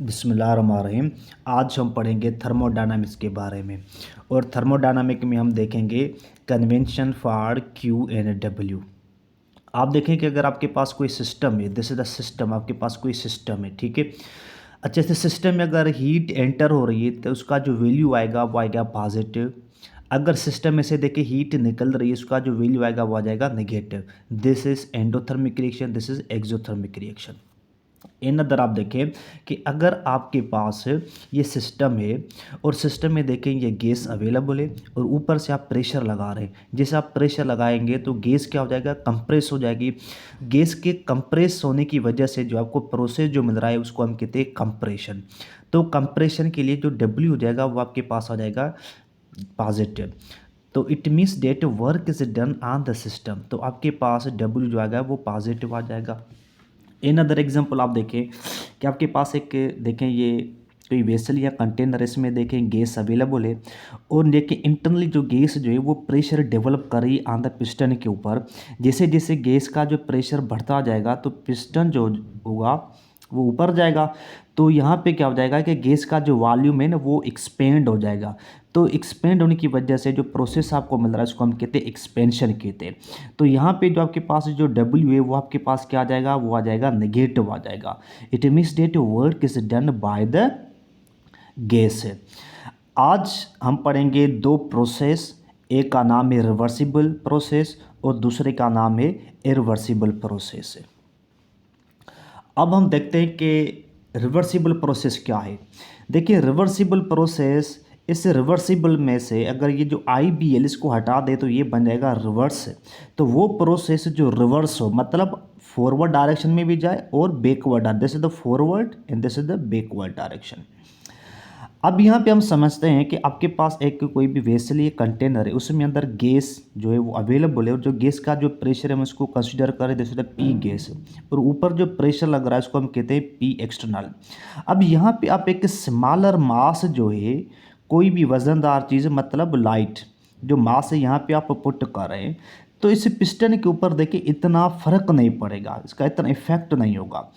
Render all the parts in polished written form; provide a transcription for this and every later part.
बिस्मिल्लाहिर्रहमानिर्रहीम। आज हम पढ़ेंगे थर्मोडायनामिक्स के बारे में। और थर्मोडायनामिक में हम देखेंगे convention for Q and W. आप देखें कि अगर आपके पास कोई सिस्टम है, दिस इज द सिस्टम, आपके पास कोई सिस्टम है, ठीक है। अच्छे से सिस्टम में अगर हीट एंटर हो रही है तो उसका जो वैल्यू आएगा वो आएगा पॉजिटिव। अगर सिस्टम में से देखिए हीट निकल रही है, उसका जो वैल्यू आएगा वो आ जाएगा negative. This is endothermic reaction, this is exothermic reaction. In other आप देखें कि अगर आपके पास ये सिस्टम है और सिस्टम में देखें ये गैस अवेलेबल है और ऊपर से आप प्रेशर लगा रहे हैं। जैसे आप प्रेशर लगाएंगे तो गैस क्या हो जाएगा, कंप्रेस हो जाएगी। गैस के कंप्रेस होने की वजह से जो आपको प्रोसेस जो मिल रहा है उसको हम कहते हैं कंप्रेशन। तो कंप्रेशन के लिए जो डब्ल्यू हो जाएगा वो आपके पास आ जाएगा पॉजिटिव। तो it means that work is done on the system, तो आपके पास डब्ल्यू जो आएगा वो पॉजिटिव आ जाएगा। इन अदर एग्जांपल आप देखें कि आपके पास एक देखें ये कोई वेसल या कंटेनर, इसमें देखें गैस अवेलेबल है और देखें इंटरनली जो गैस जो है वो प्रेशर डेवलप कर रही है ऑन द पिस्टन के ऊपर। जैसे जैसे गैस का जो प्रेशर बढ़ता जाएगा तो पिस्टन जो होगा वो ऊपर जाएगा। तो यहाँ पे क्या हो जाएगा कि गैस का जो वॉल्यूम है ना वो एक्सपेंड हो जाएगा। तो एक्सपेंड होने की वजह से जो प्रोसेस आपको मिल रहा है उसको हम कहते हैं एक्सपेंशन कहते हैं। तो यहाँ पे जो आपके पास जो डब्ल्यू है वो आपके पास क्या आ जाएगा, वो आ जाएगा नेगेटिव आ जाएगा। It means that work is done by the gas है। आज हम पढ़ेंगे दो प्रोसेस, एक का नाम है रिवर्सिबल प्रोसेस और दूसरे का नाम है इरिवर्सिबल प्रोसेस है। अब हम देखते हैं कि रिवर्सिबल प्रोसेस क्या है। देखिए रिवर्सिबल प्रोसेस, इस रिवर्सिबल में से अगर ये जो आई बी एल इसको हटा दे तो ये बन जाएगा रिवर्स। तो वो प्रोसेस जो रिवर्स हो मतलब फॉरवर्ड डायरेक्शन में भी जाए और backward, this is the forward and this is the backward direction. अब यहाँ पे हम समझते हैं कि आपके पास एक कोई भी वेसल या कंटेनर है, उसमें अंदर गैस जो है वो अवेलेबल है और जो गैस का जो प्रेशर है हम उसको कंसीडर करें जैसे पी गैस, और ऊपर जो प्रेशर लग रहा है उसको हम कहते हैं पी एक्सटर्नल। अब यहाँ पे आप एक स्मॉलर मास जो है, कोई भी वजनदार चीज़ मतलब लाइट जो मास है यहाँ पे आप पुट कर रहे हैं, तो इस पिस्टन के ऊपर देखिए इतना फर्क नहीं पड़ेगा, इसका इतना इफेक्ट नहीं होगा।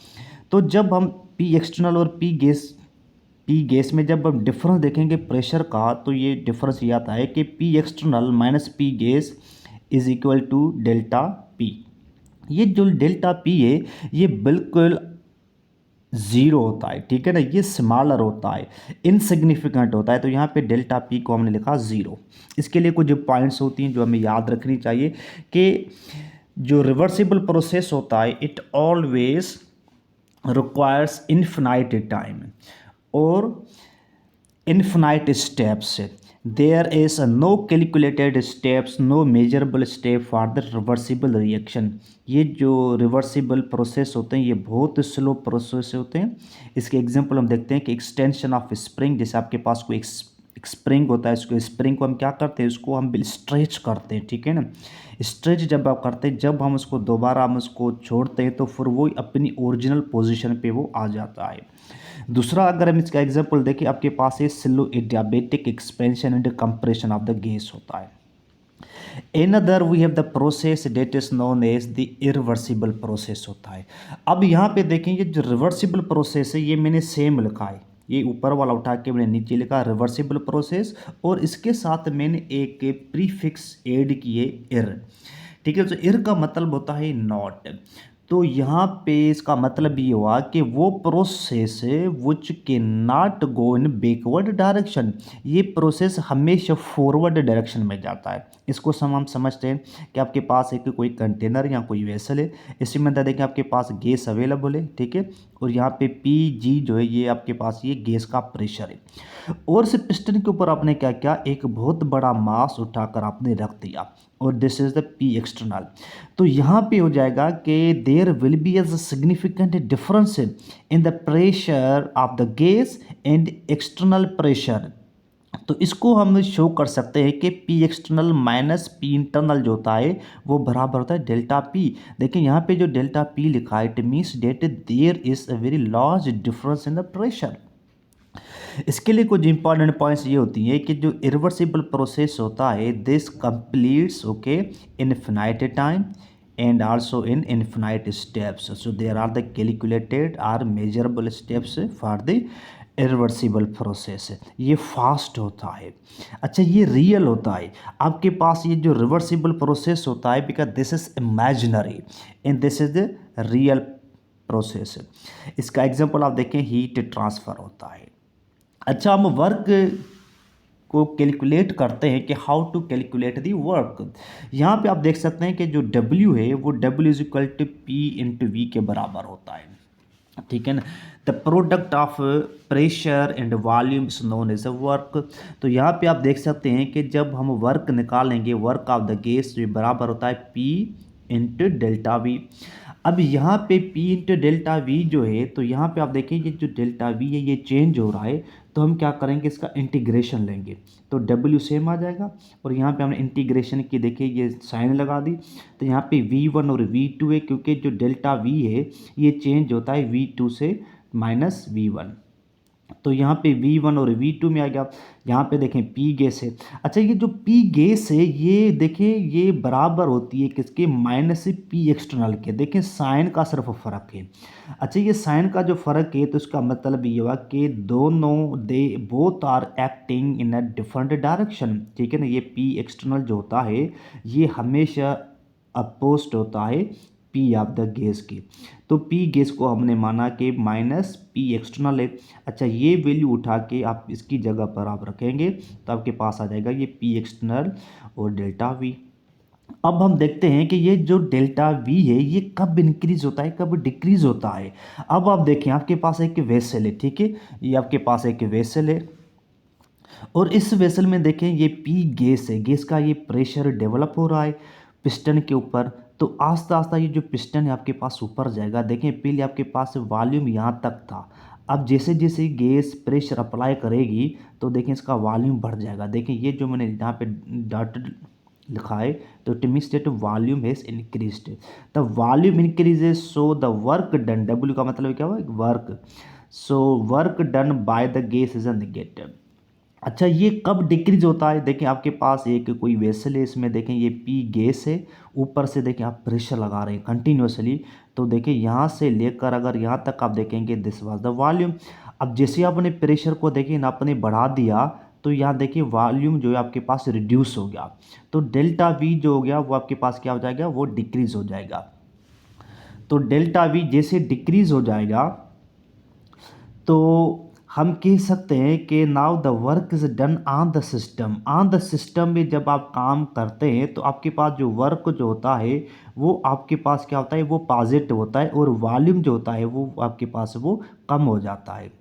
तो जब हम पी एक्सटर्नल और पी गैस में जब हम डिफरेंस देखेंगे प्रेशर का, तो ये डिफरेंस ये आता है कि P external minus P gas is equal to delta P. ये जो डेल्टा पी है ये बिल्कुल ज़ीरो होता है, ठीक है ना, ये स्मॉलर होता है, इनसिग्निफिकेंट होता है। तो यहाँ पे डेल्टा पी को हमने लिखा ज़ीरो। इसके लिए कुछ पॉइंट्स होती हैं जो हमें याद रखनी चाहिए कि जो रिवर्सिबल प्रोसेस होता है it always requires infinite time और infinite steps. There is no calculated steps, no measurable step for the reversible reaction. ये जो रिवर्सिबल प्रोसेस होते हैं ये बहुत स्लो प्रोसेस होते हैं। इसके एग्जांपल हम देखते हैं कि एक्सटेंशन ऑफ स्प्रिंग, जैसे आपके पास कोई एक स्प्रिंग होता है, इसको स्प्रिंग को हम क्या करते हैं, उसको हम स्ट्रेच करते हैं, ठीक है ना। स्ट्रेच जब आप करते हैं, जब हम उसको दोबारा हम उसको छोड़ते हैं तो फिर वो अपनी ओरिजिनल पोजीशन पे वो आ जाता है। दूसरा अगर हम इसका एग्जांपल देखें, आपके पास है slow adiabatic expansion and compression of the gas होता है। Another we have the process that is known as the irreversible process होता है। अब यहाँ पे देखेंगे जो रिवर्सिबल प्रोसेस है ये मैंने सेम लिखा है, ये ऊपर वाला उठा के मैंने नीचे लिखा रिवर्सिबल प्रोसेस और इसके साथ मैंने एक प्रीफिक्स ऐड किए इर, ठीक है। तो इर का मतलब होता है नॉट। तो यहाँ पे इसका मतलब ये हुआ कि वो प्रोसेस विच के not go in backward direction, ये प्रोसेस हमेशा फॉरवर्ड डायरेक्शन में जाता है। इसको हम समझते हैं कि आपके पास एक कोई कंटेनर या कोई वेसल है, इसी में अंदर देखिए आपके पास गैस अवेलेबल है, ठीक है, और यहाँ पे पी जी जो है ये आपके पास ये गैस का प्रेशर है। और इस पिस्टन के ऊपर आपने क्या किया, एक बहुत बड़ा मास उठाकर आपने रख दिया और this is the P external. तो यहाँ पे हो जाएगा कि there will be as significant difference in the pressure of the gas and external pressure. तो इसको हम शो कर सकते हैं कि P external minus P internal जो होता है वो बराबर होता है डेल्टा पी। देखिए यहाँ पे जो डेल्टा पी लिखा है it means that there is a very large difference in the pressure. इसके लिए कुछ इंपॉर्टेंट पॉइंट्स ये होती हैं कि जो इरिवर्सिबल प्रोसेस होता है this completes okay in infinite time and also in infinite steps. So there are the calculated or measurable steps for the irreversible process. ये फास्ट होता है। अच्छा, ये रियल होता है। आपके पास ये जो रिवर्सिबल प्रोसेस होता है, because this is imaginary and this is the real process. इसका एग्जांपल आप देखें, हीट ट्रांसफ़र होता है। अच्छा, हम वर्क को कैलकुलेट करते हैं कि how to calculate the work. यहाँ पे आप देख सकते हैं कि जो W है वो W is equal to P into V के बराबर होता है, ठीक है ना। The product of pressure and volume is known as a work. तो यहाँ पे आप देख सकते हैं कि जब हम वर्क निकालेंगे, वर्क ऑफ द गैस जो बराबर होता है P इंटू डेल्टा वी। अब यहाँ पे P इंटू डेल्टा वी जो है, तो यहाँ पे आप देखिए ये जो डेल्टा वी है ये चेंज हो रहा है, तो हम क्या करेंगे, इसका इंटीग्रेशन लेंगे तो W सेम आ जाएगा। और यहाँ पे हमने इंटीग्रेशन की, देखिए ये साइन लगा दी, तो यहाँ पे V1 और V2 है, क्योंकि जो डेल्टा V है ये चेंज होता है V2 से माइनस V1। तो यहाँ पे V1 और V2 में आ गया। यहाँ पे देखें P गैस है। अच्छा, ये जो P गैस है ये देखिए ये बराबर होती है किसके, माइनस P एक्सटर्नल के। देखें साइन का सिर्फ फ़र्क है। अच्छा, ये साइन का जो फ़र्क है तो इसका मतलब ये हुआ कि दोनों they both are acting in a different direction, ठीक है ना। ये P एक्सटर्नल जो होता है ये हमेशा अपोस्ट होता है P ऑफ द गैस की। तो P गैस को हमने माना कि माइनस P एक्सटर्नल है। अच्छा, ये वैल्यू उठा के आप इसकी जगह पर आप रखेंगे तो आपके पास आ जाएगा ये P एक्सटर्नल और डेल्टा V। अब हम देखते हैं कि ये जो डेल्टा V है ये कब इंक्रीज होता है, कब डिक्रीज होता है। अब आप देखें, आपके पास एक वेसल है, ठीक है, ये आपके पास एक वेसल है और इस वेसल में देखें ये P गैस है, गैस का ये प्रेशर डेवलप हो रहा है पिस्टन के ऊपर। तो आस्ता आस्ता ये जो पिस्टन है आपके पास ऊपर जाएगा। देखें पहले आपके पास वॉल्यूम यहाँ तक था, अब जैसे जैसे गैस प्रेशर अप्लाई करेगी तो देखें इसका वॉल्यूम बढ़ जाएगा। देखें ये जो मैंने यहाँ पे डॉटेड लिखा है, तो it means that volume has increased. The volume increases so the work done, W का मतलब क्या हुआ, work. So work done by the gas is a negative. अच्छा, ये कब डिक्रीज होता है, देखिए आपके पास एक कोई वेसल है, इसमें देखें ये P गैस है, ऊपर से देखें आप प्रेशर लगा रहे हैं कंटिन्यूसली। तो देखिए यहाँ से लेकर अगर यहाँ तक आप देखेंगे दिस वाज द वॉल्यूम। अब जैसे आपने प्रेशर को देखिए ना आपने बढ़ा दिया तो यहाँ देखिए वॉल्यूम जो है आपके पास रिड्यूस हो गया, तो डेल्टा V जो हो गया वो आपके पास क्या हो जाएगा, वो डिक्रीज हो जाएगा। तो डेल्टा V जैसे डिक्रीज हो जाएगा तो हम कह सकते हैं कि now the work is done on the system. On the system में जब आप काम करते हैं तो आपके पास जो वर्क जो होता है वो आपके पास क्या होता है, वो पॉजिटिव होता है और वॉल्यूम जो होता है वो आपके पास वो कम हो जाता है।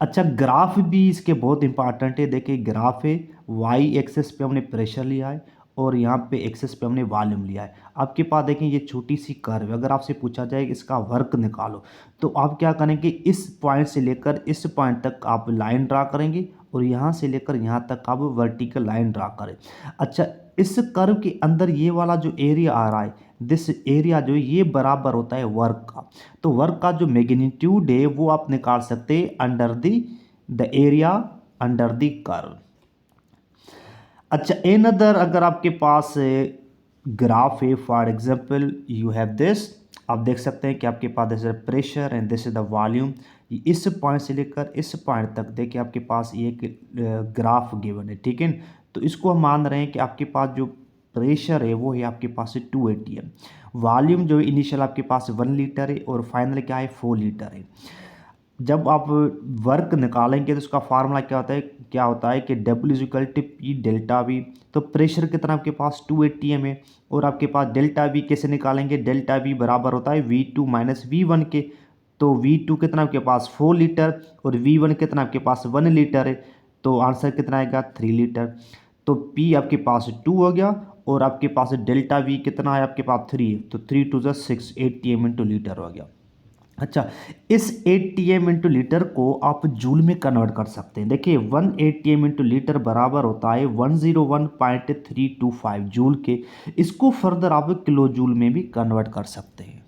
अच्छा, ग्राफ भी इसके बहुत इंपॉर्टेंट है। देखिए ग्राफ है, वाई एक्सेस पे हमने प्रेशर लिया है और यहाँ पे एक्सेस पे हमने वॉल्यूम लिया है। आपके पास देखें ये छोटी सी कर्व है, अगर आपसे पूछा जाए इसका वर्क निकालो तो आप क्या करेंगे, इस पॉइंट से लेकर इस पॉइंट तक आप लाइन ड्रा करेंगे और यहाँ से लेकर यहाँ तक आप वर्टिकल लाइन ड्रा करें। अच्छा, इस कर्व के अंदर ये वाला जो एरिया आ रहा है, दिस एरिया जो है ये बराबर होता है वर्क का। तो वर्क का जो मैग्नीट्यूड है वो आप निकाल सकते हैं under the area under the curve. अच्छा, अनदर अगर आपके पास ग्राफ है, for example you have this, आप देख सकते हैं कि आपके पास this is pressure and this is the volume. इस पॉइंट से लेकर इस पॉइंट तक देखिए आपके पास एक ग्राफ गिवन है, ठीक है। तो इसको हम मान रहे हैं कि आपके पास जो प्रेशर है वो है आपके पास 2 atm, वॉल्यूम जो इनिशियल आपके पास 1 लीटर है और फाइनल क्या है 4 लीटर है। जब आप वर्क निकालेंगे तो उसका फार्मूला क्या होता है कि W is equal to P delta V। तो प्रेशर कितना आपके पास 2 atm है और आपके पास डेल्टा V कैसे निकालेंगे, डेल्टा V बराबर होता है V2 माइनस V1 के। तो V2 कितना आपके पास 4 लीटर और V1 कितना आपके पास 1 लीटर है, तो आंसर कितना आएगा 3 लीटर। तो P आपके पास 2 हो गया और आपके पास डेल्टा V कितना है आपके पास 3 है, तो 3 टू ज़ 6 atm इंटू लीटर हो गया। अच्छा, इस atm इंटू लीटर को आप जूल में कन्वर्ट कर सकते हैं। देखिए 1 atm इंटू लीटर बराबर होता है 101.325 जूल के। इसको फर्दर आप किलो जूल में भी कन्वर्ट कर सकते हैं।